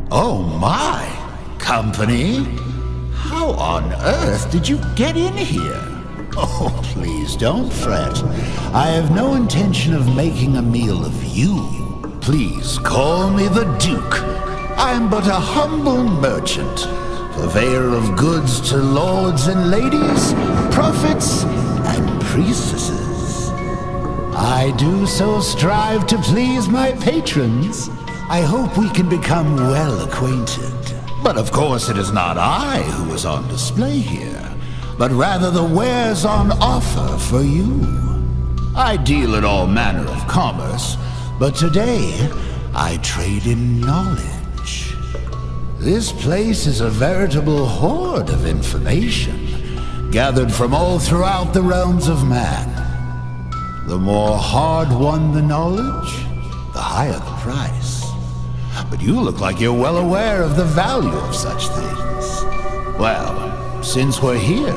Oh my! Company? How on earth did you get in here? Oh, please don't fret. I have no intention of making a meal of you. Please call me the Duke. I am but a humble merchant, purveyor of goods to lords and ladies, prophets and priestesses. I do so strive to please my patrons. I hope we can become well acquainted. But of course it is not I who is on display here, but rather the wares on offer for you. I deal in all manner of commerce, but today I trade in knowledge. This place is a veritable hoard of information, gathered from all throughout the realms of man. The more hard-won the knowledge, the higher the price. But you look like you're well aware of the value of such things. Well, since we're here,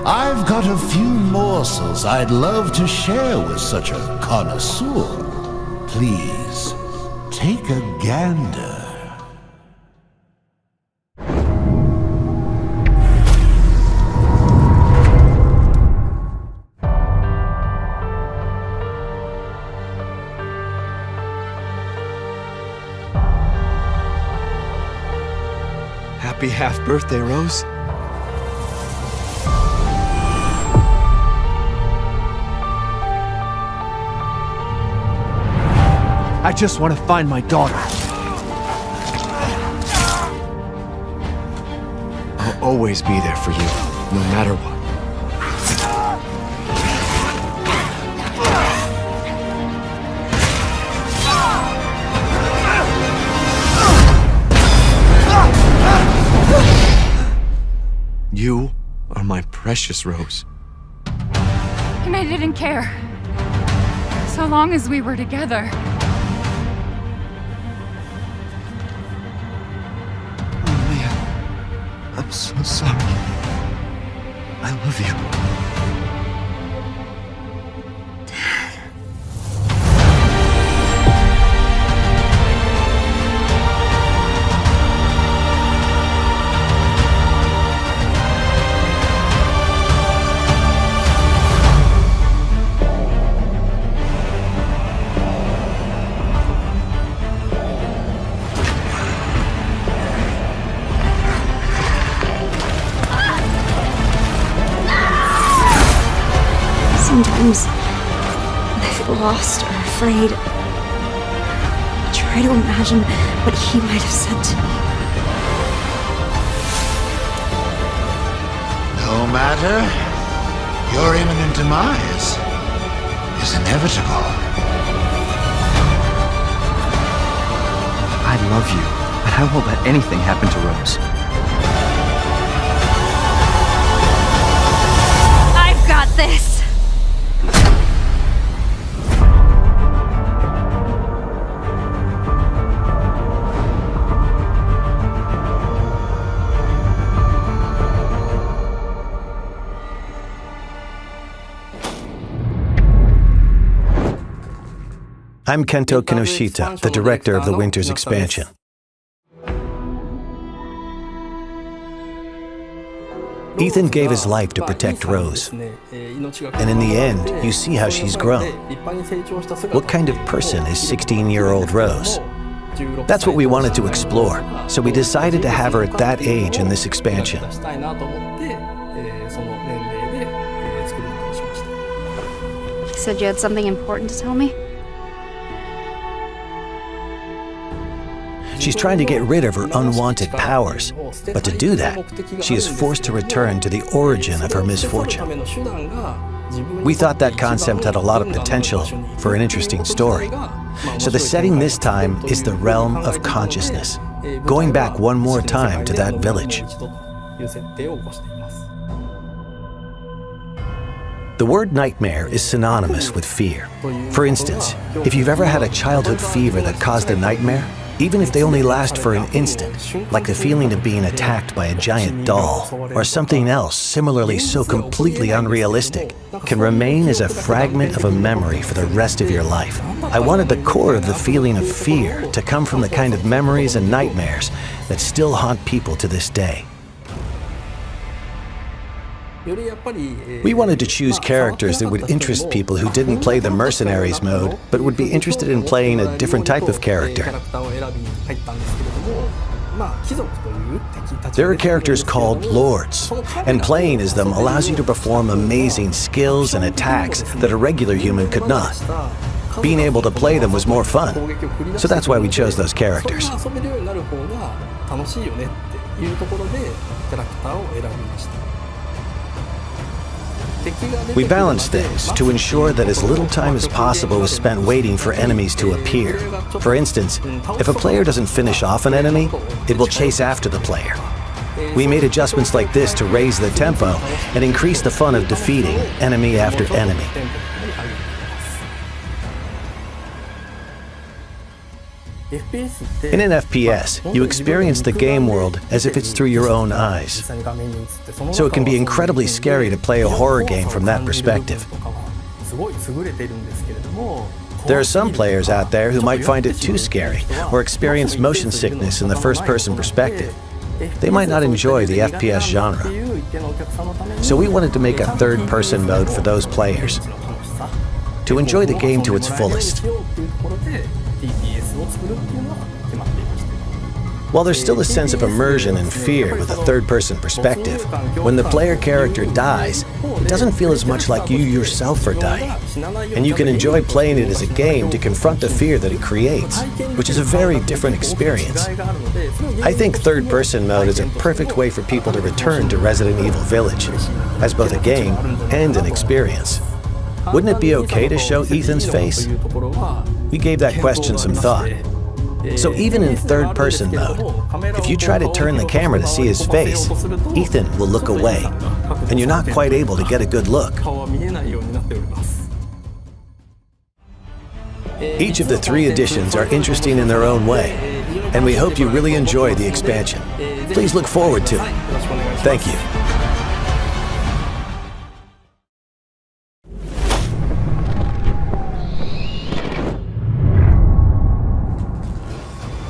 I've got a few morsels I'd love to share with such a connoisseur. Please, take a gander. Happy half-birthday, Rose. I just want to find my daughter. I'll always be there for you, no matter what. You are my precious Rose. And I didn't care. So long as we were together. Oh man, I'm so sorry. I love you. Sometimes, when I feel lost or afraid, I try to imagine what he might have said to me. No matter, your imminent demise is inevitable. I love you, but I won't let anything happen to Rose. I've got this! I'm Kento Kinoshita, the director of the Winter's expansion. Ethan gave his life to protect Rose. And in the end, you see how she's grown. What kind of person is 16-year-old Rose? That's what we wanted to explore, so we decided to have her at that age in this expansion. You said you had something important to tell me? She's trying to get rid of her unwanted powers, but to do that, she is forced to return to the origin of her misfortune. We thought that concept had a lot of potential for an interesting story. So the setting this time is the realm of consciousness, going back one more time to that village. The word nightmare is synonymous with fear. For instance, if you've ever had a childhood fever that caused a nightmare, even if they only last for an instant, like the feeling of being attacked by a giant doll, or something else similarly so completely unrealistic, can remain as a fragment of a memory for the rest of your life. I wanted the core of the feeling of fear to come from the kind of memories and nightmares that still haunt people to this day. We wanted to choose characters that would interest people who didn't play the Mercenaries mode, but would be interested in playing a different type of character. There are characters called Lords, and playing as them allows you to perform amazing skills and attacks that a regular human could not. Being able to play them was more fun, so that's why we chose those characters. We balanced things to ensure that as little time as possible was spent waiting for enemies to appear. For instance, if a player doesn't finish off an enemy, it will chase after the player. We made adjustments like this to raise the tempo and increase the fun of defeating enemy after enemy. In an FPS, you experience the game world as if it's through your own eyes. So it can be incredibly scary to play a horror game from that perspective. There are some players out there who might find it too scary or experience motion sickness in the first-person perspective. They might not enjoy the FPS genre. So we wanted to make a third-person mode for those players, to enjoy the game to its fullest. While there's still a sense of immersion and fear with a third-person perspective, when the player character dies, it doesn't feel as much like you yourself are dying. And you can enjoy playing it as a game to confront the fear that it creates, which is a very different experience. I think third-person mode is a perfect way for people to return to Resident Evil Village, as both a game and an experience. Wouldn't it be okay to show Ethan's face? We gave that question some thought. So even in third-person mode, if you try to turn the camera to see his face, Ethan will look away, and you're not quite able to get a good look. Each of the 3 editions are interesting in their own way, and we hope you really enjoy the expansion. Please look forward to it. Thank you.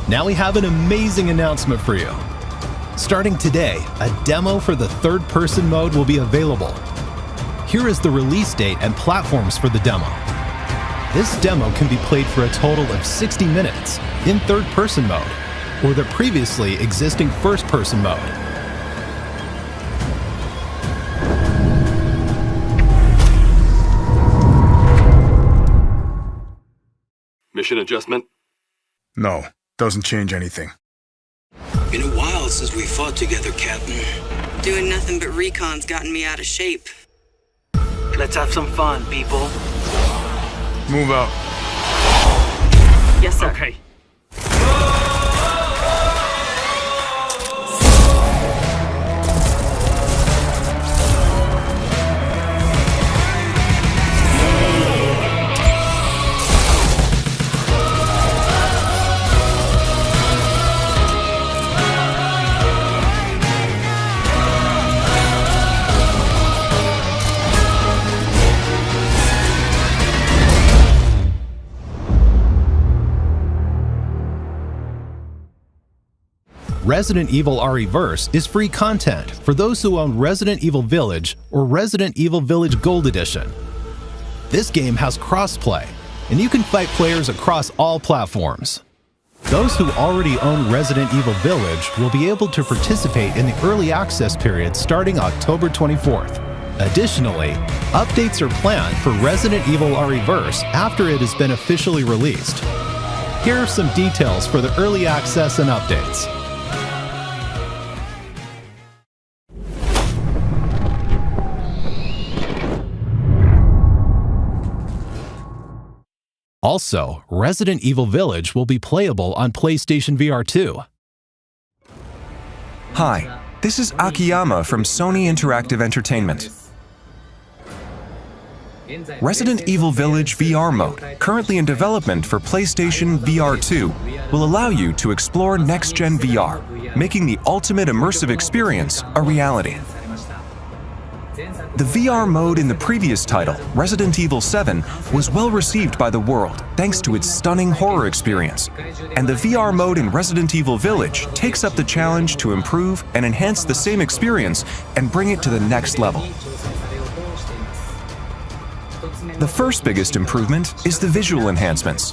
Now we have an amazing announcement for you. Starting today, a demo for the third-person mode will be available. Here is the release date and platforms for the demo. This demo can be played for a total of 60 minutes in third-person mode, or the previously existing first-person mode. Mission adjustment? No. Doesn't change anything. Been a while since we fought together, Captain. Doing nothing but recon's gotten me out of shape. Let's have some fun, people. Move out. Yes, sir. Okay. Resident Evil RE-verse is free content for those who own Resident Evil Village or Resident Evil Village Gold Edition. This game has crossplay, and you can fight players across all platforms. Those who already own Resident Evil Village will be able to participate in the early access period starting October 24th. Additionally, updates are planned for Resident Evil RE-verse after it has been officially released. Here are some details for the early access and updates. Also, Resident Evil Village will be playable on PlayStation VR 2. Hi, this is Akiyama from Sony Interactive Entertainment. Resident Evil Village VR mode, currently in development for PlayStation VR 2, will allow you to explore next-gen VR, making the ultimate immersive experience a reality. The VR mode in the previous title, Resident Evil 7, was well received by the world thanks to its stunning horror experience. And the VR mode in Resident Evil Village takes up the challenge to improve and enhance the same experience and bring it to the next level. The first biggest improvement is the visual enhancements.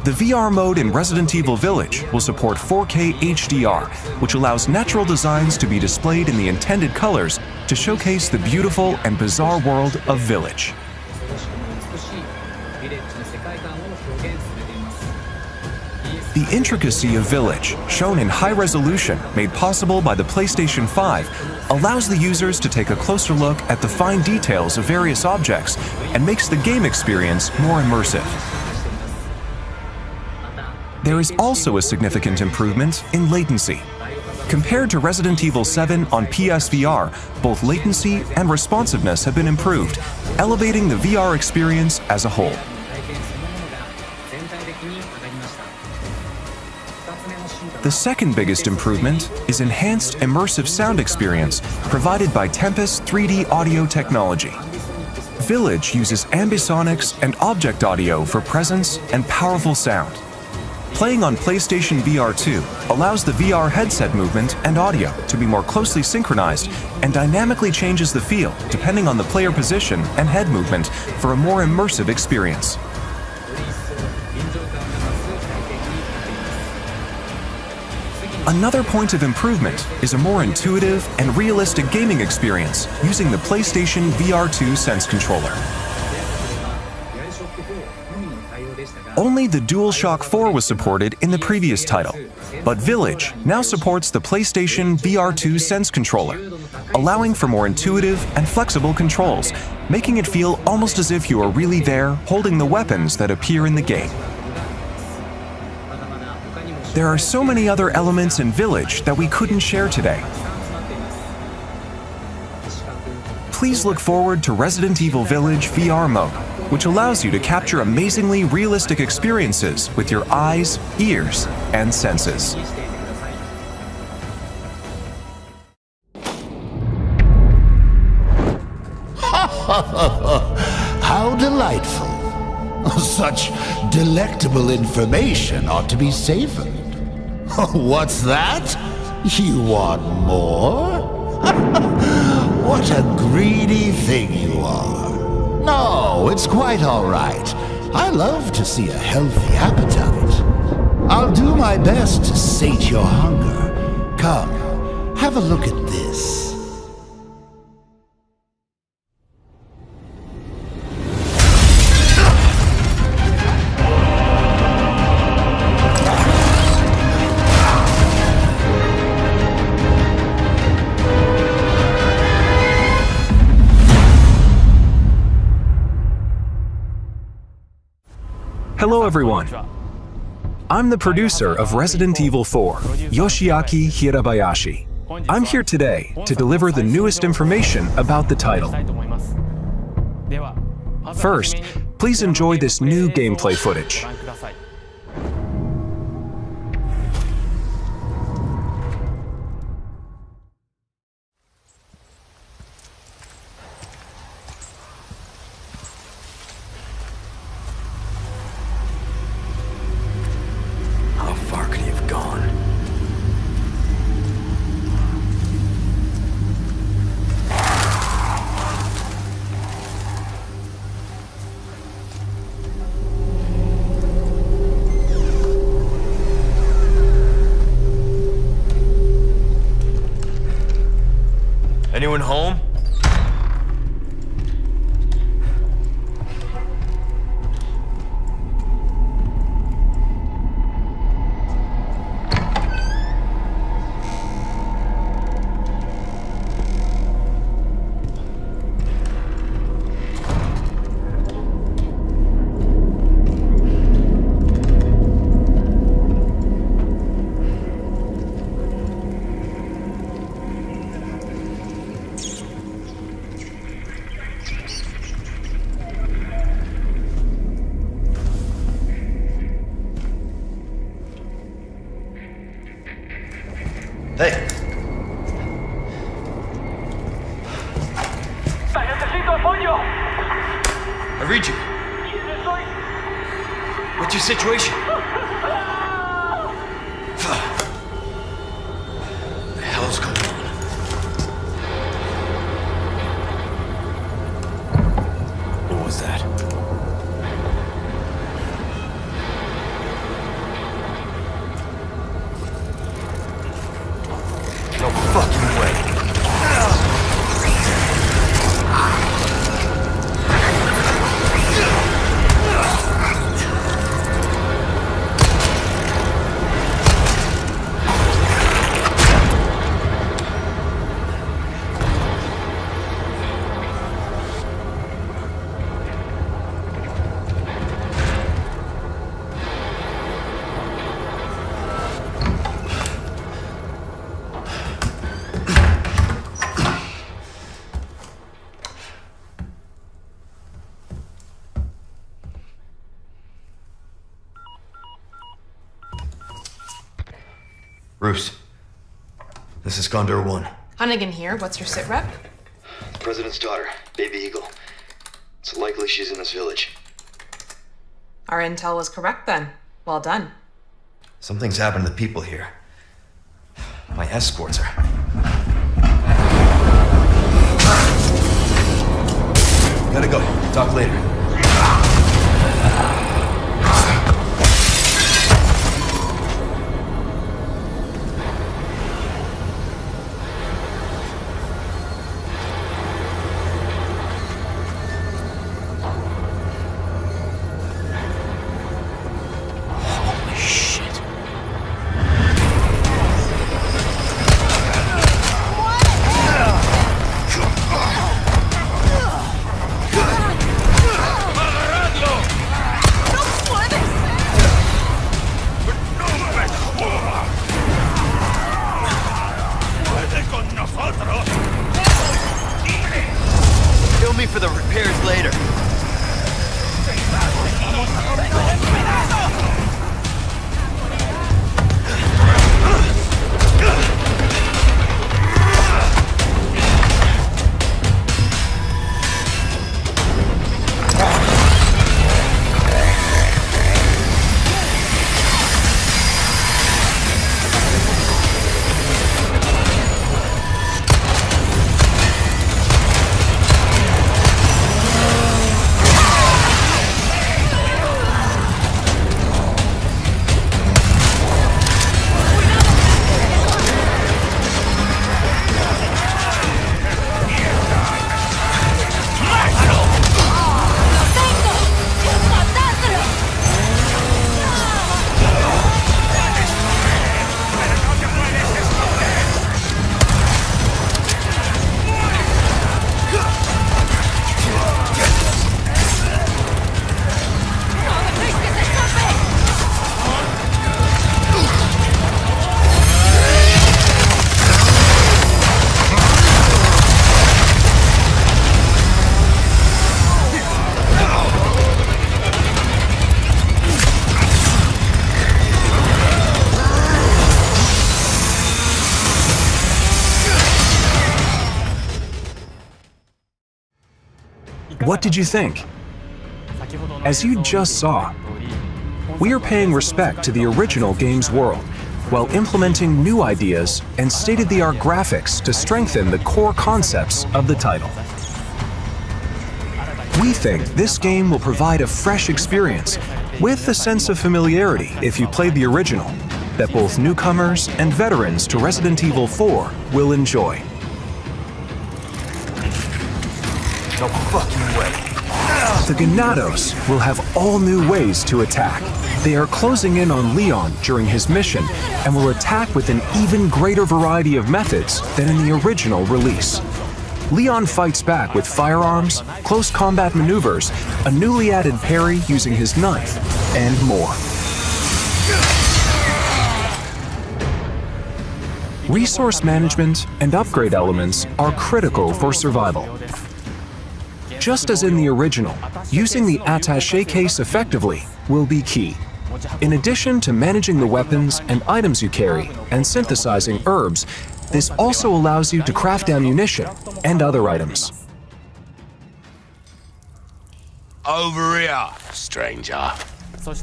The VR mode in Resident Evil Village will support 4K HDR, which allows natural designs to be displayed in the intended colors to showcase the beautiful and bizarre world of Village. The intricacy of Village, shown in high resolution, made possible by the PlayStation 5, allows the users to take a closer look at the fine details of various objects and makes the game experience more immersive. There is also a significant improvement in latency. Compared to Resident Evil 7 on PSVR, both latency and responsiveness have been improved, elevating the VR experience as a whole. The second biggest improvement is enhanced immersive sound experience provided by Tempest 3D audio technology. Village uses ambisonics and object audio for presence and powerful sound. Playing on PlayStation VR 2 allows the VR headset movement and audio to be more closely synchronized and dynamically changes the feel depending on the player position and head movement for a more immersive experience. Another point of improvement is a more intuitive and realistic gaming experience using the PlayStation VR 2 Sense controller. Only the DualShock 4 was supported in the previous title, but Village now supports the PlayStation VR 2 Sense controller, allowing for more intuitive and flexible controls, making it feel almost as if you are really there holding the weapons that appear in the game. There are so many other elements in Village that we couldn't share today. Please look forward to Resident Evil Village VR mode, which allows you to capture amazingly realistic experiences with your eyes, ears, and senses. How delightful. Such delectable information ought to be savored. What's that? You want more? What a greedy thing you are. No, it's quite all right. I love to see a healthy appetite. I'll do my best to sate your hunger. Come, have a look at this. Hello everyone. I'm the producer of Resident Evil 4, Yoshiaki Hirabayashi. I'm here today to deliver the newest information about the title. First, please enjoy this new gameplay footage. Hey. I read you. What's your situation? What the hell's going on? What was that? No fucking way. Bruce, this is Condor 1. Hunnigan here. What's your sit rep? The President's daughter, Baby Eagle. It's likely she's in this village. Our intel was correct then. Well done. Something's happened to the people here. My escorts are... Gotta go. Talk later. Kill me for the repairs later. What did you think? As you just saw, we are paying respect to the original game's world while implementing new ideas and state-of-the-art graphics to strengthen the core concepts of the title. We think this game will provide a fresh experience with a sense of familiarity if you played the original that both newcomers and veterans to Resident Evil 4 will enjoy. No fucking way. The Ganados will have all new ways to attack. They are closing in on Leon during his mission and will attack with an even greater variety of methods than in the original release. Leon fights back with firearms, close combat maneuvers, a newly added parry using his knife, and more. Resource management and upgrade elements are critical for survival. Just as in the original, using the attaché case effectively will be key. In addition to managing the weapons and items you carry and synthesizing herbs, this also allows you to craft ammunition and other items. Over here, stranger.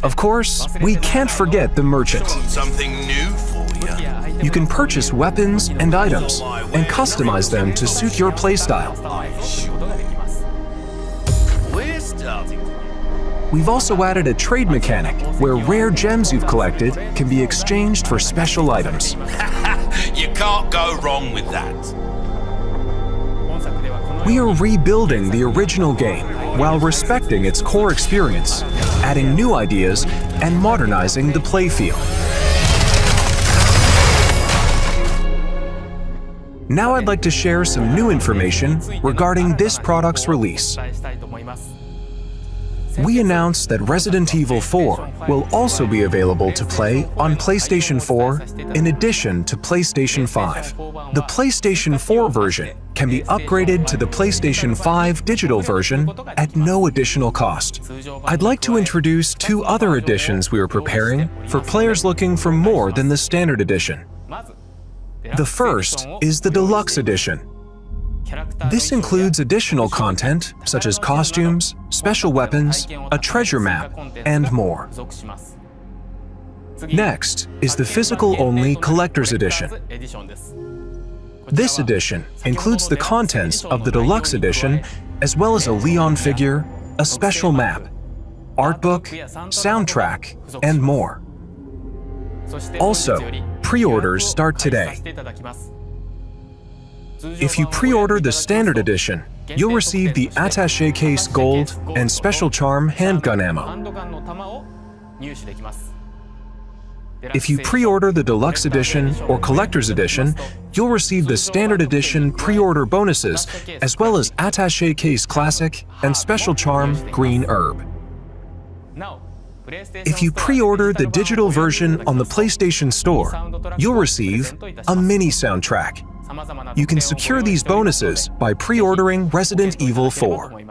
Of course, we can't forget the merchant. Something new for you. You can purchase weapons and items and customize them to suit your playstyle. We're starting. We've also added a trade mechanic where rare gems you've collected can be exchanged for special items. You can't go wrong with that. We are rebuilding the original game while respecting its core experience, adding new ideas, and modernizing the playfield. Now I'd like to share some new information regarding this product's release. We announced that Resident Evil 4 will also be available to play on PlayStation 4 in addition to PlayStation 5. The PlayStation 4 version can be upgraded to the PlayStation 5 digital version at no additional cost. I'd like to introduce two other editions we are preparing for players looking for more than the standard edition. The first is the Deluxe Edition. This includes additional content such as costumes, special weapons, a treasure map, and more. Next is the physical-only Collector's Edition. This edition includes the contents of the Deluxe Edition as well as a Leon figure, a special map, art book, soundtrack, and more. Also, pre-orders start today. If you pre-order the Standard Edition, you'll receive the Attaché Case Gold and Special Charm handgun ammo. If you pre-order the Deluxe Edition or Collector's Edition, you'll receive the Standard Edition pre-order bonuses as well as Attaché Case Classic and Special Charm Green Herb. If you pre-order the digital version on the PlayStation Store, you'll receive a mini soundtrack. You can secure these bonuses by pre-ordering Resident Evil 4.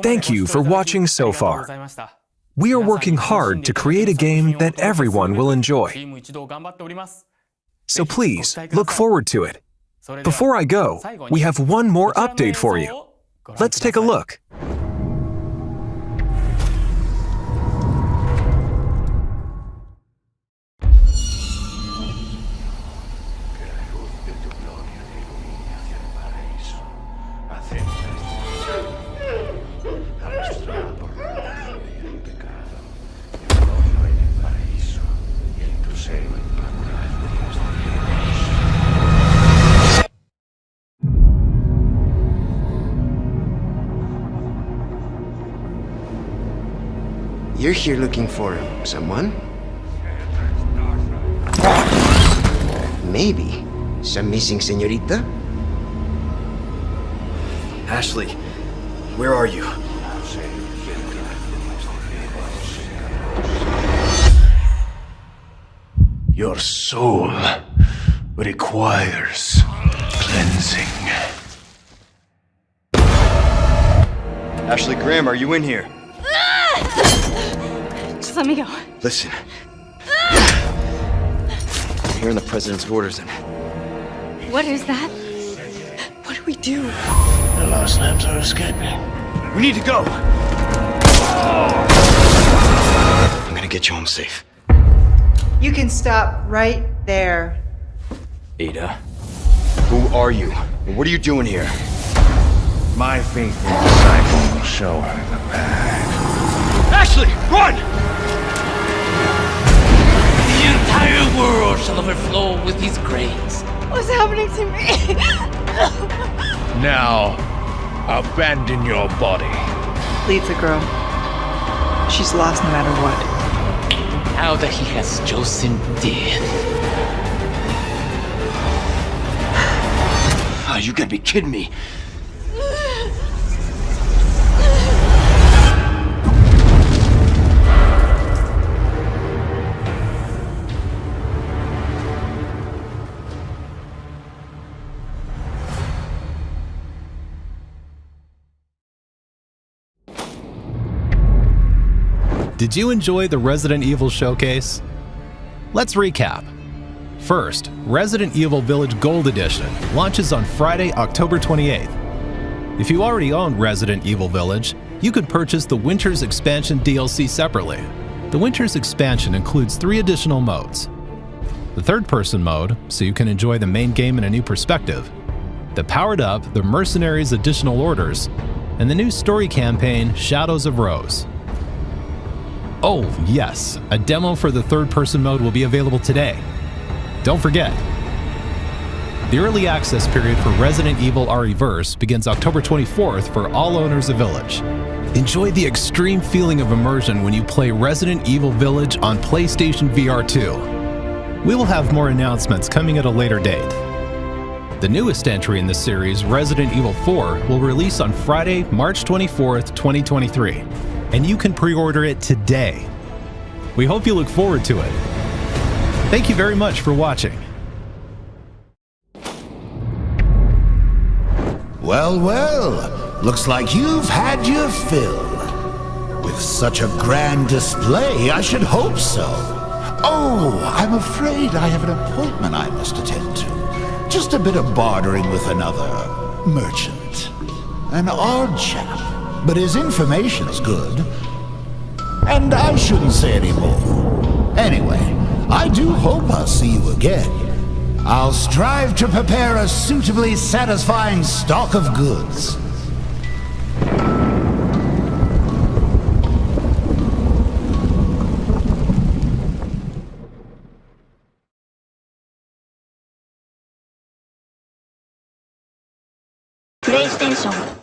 Thank you for watching so far. We are working hard to create a game that everyone will enjoy. So please, look forward to it. Before I go, we have one more update for you. Let's take a look. You're here looking for someone? Maybe some missing señorita? Ashley, where are you? Your soul requires cleansing. Ashley Graham, are you in here? Just let me go. Listen. I'm hearing the president's orders and... What is that? What do we do? The lost lambs are escaping. We need to go! I'm gonna get you home safe. You can stop right there. Ada, who are you? And what are you doing here? My faithful disciple will show her the path. Ashley, run! The entire world shall overflow with these grains. What's happening to me? Now, abandon your body. Leave the girl. She's lost no matter what. Now that he has chosen death. Oh, you gotta be kidding me. Did you enjoy the Resident Evil showcase? Let's recap. First, Resident Evil Village Gold Edition launches on Friday, October 28th. If you already own Resident Evil Village, you could purchase the Winter's Expansion DLC separately. The Winter's Expansion includes 3 additional modes. The third-person mode, so you can enjoy the main game in a new perspective. The powered-up The Mercenaries Additional Orders, and the new story campaign, Shadows of Rose. Oh, yes, a demo for the third-person mode will be available today. Don't forget, the early access period for Resident Evil RE-verse begins October 24th for all owners of Village. Enjoy the extreme feeling of immersion when you play Resident Evil Village on PlayStation VR 2. We will have more announcements coming at a later date. The newest entry in the series, Resident Evil 4, will release on Friday, March 24th, 2023, and you can pre-order it today. We hope you look forward to it. Thank you very much for watching. Well, well, looks like you've had your fill. With such a grand display, I should hope so. Oh, I'm afraid I have an appointment I must attend to. Just a bit of bartering with another merchant. An odd chap, but his information's good. And I shouldn't say any more. Anyway, I do hope I'll see you again. I'll strive to prepare a suitably satisfying stock of goods. PlayStation